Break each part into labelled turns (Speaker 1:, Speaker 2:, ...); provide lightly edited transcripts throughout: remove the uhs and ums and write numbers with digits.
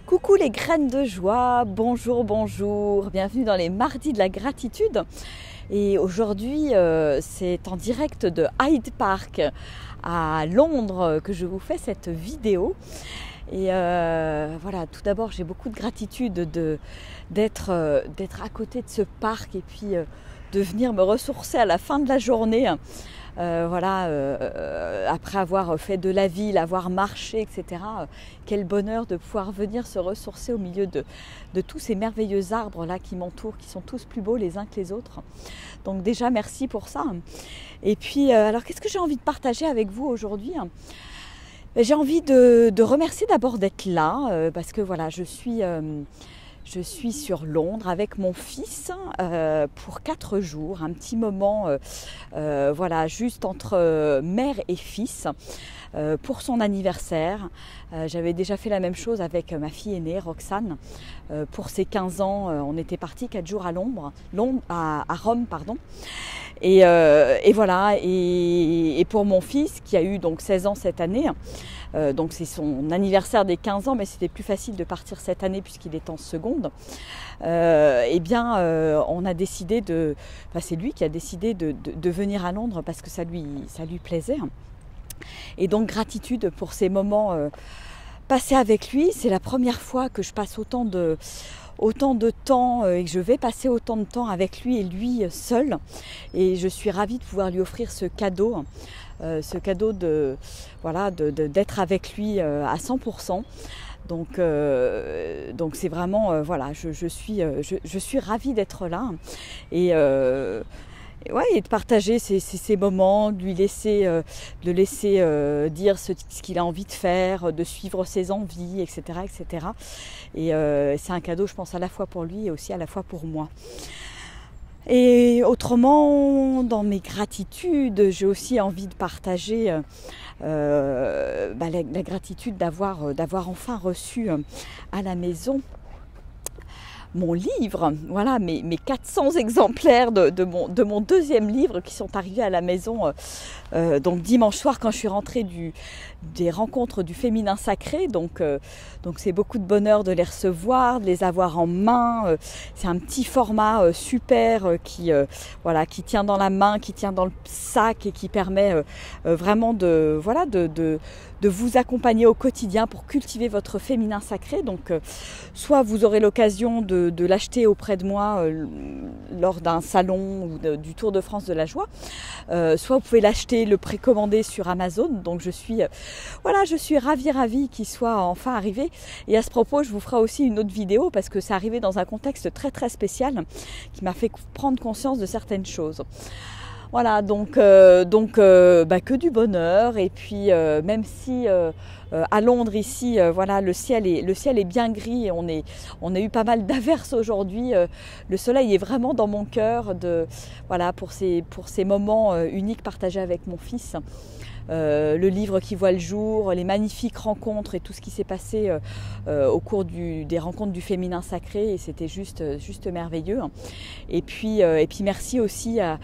Speaker 1: Coucou les graines de joie, bonjour, bonjour, bienvenue dans les mardis de la gratitude. Et aujourd'hui, c'est en direct de Hyde Park à Londres que je vous fais cette vidéo. Et voilà, tout d'abord, j'ai beaucoup de gratitude d'être à côté de ce parc et puis de venir me ressourcer à la fin de la journée. Après avoir fait de la ville, avoir marché, etc. Quel bonheur de pouvoir venir se ressourcer au milieu de tous ces merveilleux arbres là qui m'entourent, qui sont tous plus beaux les uns que les autres. Donc déjà, merci pour ça. Et puis, alors qu'est-ce que j'ai envie de partager avec vous aujourd'hui ? J'ai envie de remercier d'abord d'être là, parce que voilà, je suis sur Londres avec mon fils pour 4 jours, un petit moment juste entre mère et fils pour son anniversaire. J'avais déjà fait la même chose avec ma fille aînée, Roxane. Pour ses 15 ans, on était partis 4 jours à Rome. Et voilà, et pour mon fils qui a eu donc 16 ans cette année, donc c'est son anniversaire des 15 ans, mais c'était plus facile de partir cette année puisqu'il est en seconde. On a décidé c'est lui qui a décidé de venir à Londres parce que ça lui plaisait. Et donc gratitude pour ces moments passés avec lui. C'est la première fois que je passe autant de temps et que je vais passer autant de temps avec lui et lui seul. Et je suis ravie de pouvoir lui offrir ce cadeau d'être avec lui à 100%. Donc c'est vraiment je suis ravie d'être là et de partager ces moments, de le laisser dire ce qu'il a envie de faire, de suivre ses envies, etc. Et c'est un cadeau, je pense, à la fois pour lui et aussi à la fois pour moi. Et autrement, dans mes gratitudes, j'ai aussi envie de partager la gratitude d'avoir enfin reçu à la maison mon livre, voilà, mes 400 exemplaires de mon deuxième livre qui sont arrivés à la maison donc dimanche soir quand je suis rentrée des rencontres du féminin sacré. Donc c'est beaucoup de bonheur de les recevoir, de les avoir en main. C'est un petit format super qui tient dans la main, qui tient dans le sac et qui permet vraiment de vous accompagner au quotidien pour cultiver votre féminin sacré. Donc soit vous aurez l'occasion de l'acheter auprès de moi lors d'un salon ou du Tour de France de la joie, soit vous pouvez l'acheter, le précommander sur Amazon. Donc je suis ravie qu'il soit enfin arrivé. Et à ce propos, je vous ferai aussi une autre vidéo parce que c'est arrivé dans un contexte très très spécial qui m'a fait prendre conscience de certaines choses. Voilà, donc que du bonheur. Et puis même si à Londres ici, le ciel est bien gris et on a eu pas mal d'averses aujourd'hui. Le soleil est vraiment dans mon cœur pour ces moments uniques partagés avec mon fils. Le livre qui voit le jour, les magnifiques rencontres et tout ce qui s'est passé au cours des rencontres du féminin sacré, et c'était juste merveilleux. Et puis merci aussi à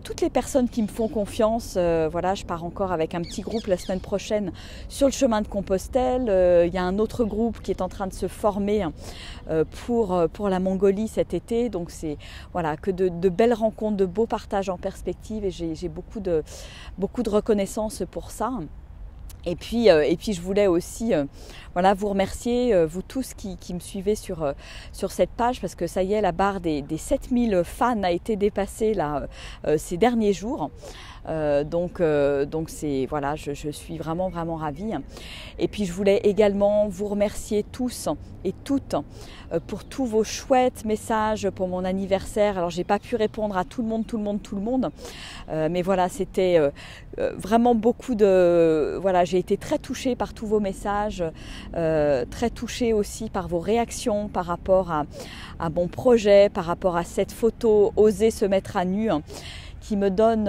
Speaker 1: toutes les personnes qui me font confiance. Je pars encore avec un petit groupe la semaine prochaine sur le chemin de Compostelle. Il y a un autre groupe qui est en train de se former pour la Mongolie cet été. Donc c'est que de belles rencontres, de beaux partages en perspective, et j'ai beaucoup de reconnaissance pour ça. Et puis je voulais aussi vous remercier, vous tous qui me suivez sur cette page, parce que ça y est, la barre des 7000 fans a été dépassée là ces derniers jours. Donc je suis vraiment ravie. Et puis je voulais également vous remercier tous et toutes pour tous vos chouettes messages pour mon anniversaire. Alors j'ai pas pu répondre à tout le monde, mais voilà, c'était vraiment beaucoup j'ai été très touchée par tous vos messages, très touchée aussi par vos réactions par rapport à mon projet, par rapport à cette photo Oser se mettre à nu, qui me donne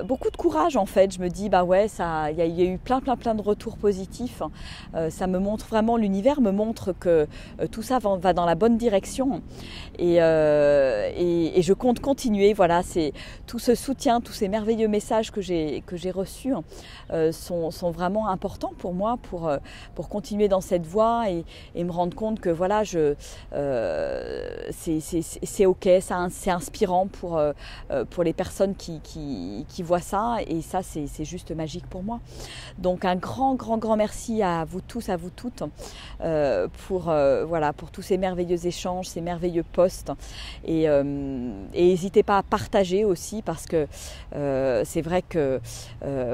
Speaker 1: beaucoup de courage en fait. Je me dis bah ouais, il y a eu plein de retours positifs. Ça me montre vraiment, l'univers me montre que tout ça va dans la bonne direction et je compte continuer. Voilà, c'est tout ce soutien, tous ces merveilleux messages que j'ai reçus sont vraiment importants pour moi pour continuer dans cette voie et me rendre compte que voilà, c'est ok, c'est inspirant pour les personnes qui voient ça, et ça c'est juste magique pour moi. Donc un grand merci à vous tous, à vous toutes pour tous ces merveilleux échanges, ces merveilleux posts, et n'hésitez pas à partager aussi, parce que c'est vrai que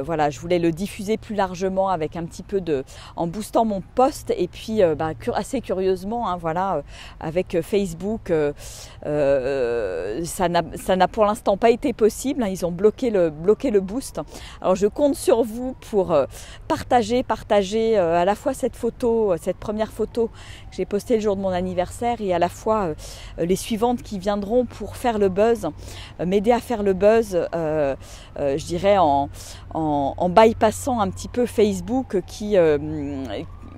Speaker 1: voilà, je voulais le diffuser plus largement avec un petit peu en boostant mon post, et puis assez curieusement hein, voilà, avec Facebook ça n'a pour l'instant pas été possible, hein, ils ont bloqué le boost. Alors je compte sur vous pour partager à la fois cette première photo que j'ai postée le jour de mon anniversaire, et à la fois les suivantes qui viendront pour faire le buzz, m'aider à faire le buzz, je dirais en bypassant un petit peu Facebook qui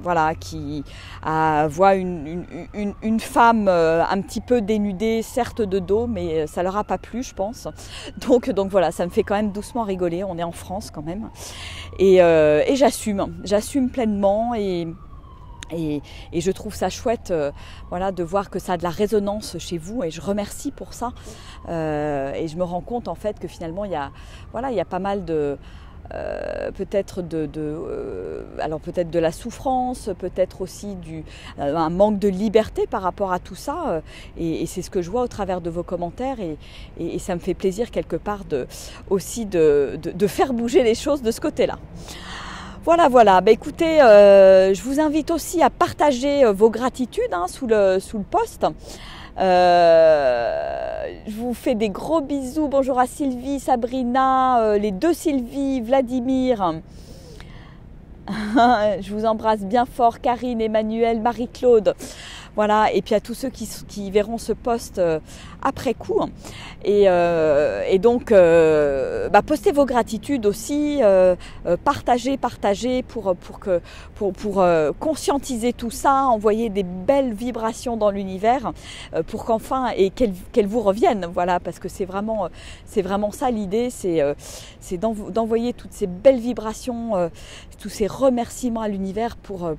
Speaker 1: voit une femme un petit peu dénudée, certes de dos, mais ça leur a pas plu, je pense. Donc voilà, ça me fait quand même doucement rigoler. On est en France quand même, et j'assume pleinement, et je trouve ça chouette voilà, de voir que ça a de la résonance chez vous, et je remercie pour ça. Et je me rends compte en fait que finalement il y a pas mal de peut-être peut-être de la souffrance, peut-être aussi un manque de liberté par rapport à tout ça, et c'est ce que je vois au travers de vos commentaires, et ça me fait plaisir quelque part aussi de faire bouger les choses de ce côté-là. Voilà. Bah, écoutez, je vous invite aussi à partager vos gratitudes hein, sous le post. Je vous fais des gros bisous. Bonjour à Sylvie, Sabrina, les deux Sylvie, Vladimir. Je vous embrasse bien fort, Karine, Emmanuel, Marie-Claude. Voilà, et puis à tous ceux qui verront ce post après coup. Et donc, postez vos gratitudes aussi, partagez pour conscientiser tout ça, envoyer des belles vibrations dans l'univers pour qu'enfin, et qu'elles vous reviennent. Voilà, parce que c'est vraiment ça l'idée, c'est d'envoyer toutes ces belles vibrations, tous ces remerciements à l'univers pour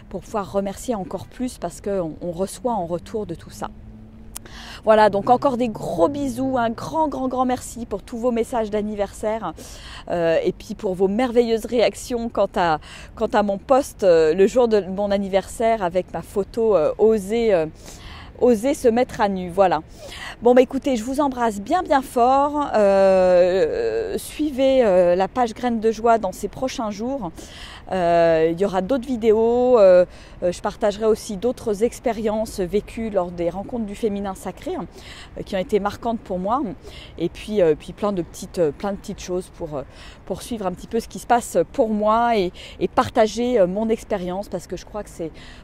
Speaker 1: pouvoir remercier encore plus, parce qu'on reçoit en retour de tout ça. Voilà, donc encore des gros bisous, un grand merci pour tous vos messages d'anniversaire, et puis pour vos merveilleuses réactions quant à mon post le jour de mon anniversaire avec ma photo oser se mettre à nu. Voilà. Bon bah écoutez, je vous embrasse bien fort. Suivez la page Graines de Joie dans ces prochains jours. Il y aura d'autres vidéos, je partagerai aussi d'autres expériences vécues lors des rencontres du féminin sacré qui ont été marquantes pour moi, et puis plein de petites choses pour suivre un petit peu ce qui se passe pour moi, et partager mon expérience, parce que je crois que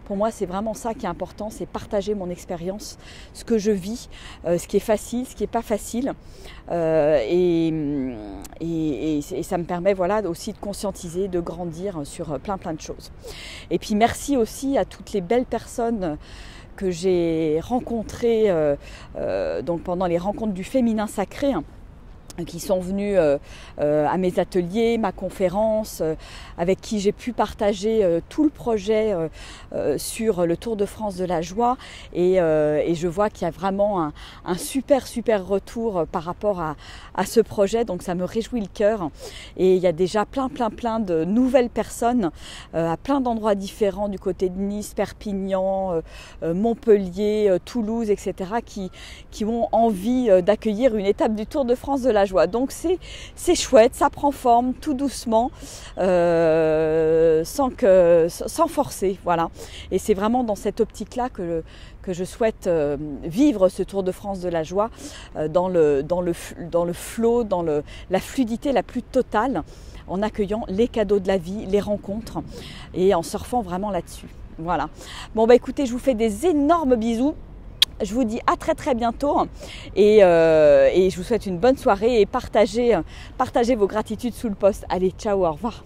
Speaker 1: pour moi c'est vraiment ça qui est important, c'est partager mon expérience, ce que je vis, ce qui est facile, ce qui n'est pas facile, et ça me permet voilà aussi de conscientiser, de grandir sur plein de choses. Et puis merci aussi à toutes les belles personnes que j'ai rencontrées donc pendant les rencontres du féminin sacré, qui sont venus à mes ateliers, ma conférence, avec qui j'ai pu partager tout le projet sur le Tour de France de la joie, et je vois qu'il y a vraiment un super retour par rapport à ce projet, donc ça me réjouit le cœur, et il y a déjà plein de nouvelles personnes à plein d'endroits différents, du côté de Nice, Perpignan, Montpellier, Toulouse, etc., qui ont envie d'accueillir une étape du Tour de France de la joie. Donc c'est chouette, ça prend forme tout doucement, sans forcer, voilà. Et c'est vraiment dans cette optique-là que je souhaite vivre ce Tour de France de la joie, dans le flow, dans la fluidité la plus totale, en accueillant les cadeaux de la vie, les rencontres, et en surfant vraiment là-dessus. Voilà. Bon bah écoutez, je vous fais des énormes bisous. je vous dis à très très bientôt et je vous souhaite une bonne soirée et partagez vos gratitudes sous le post. Allez, ciao, au revoir.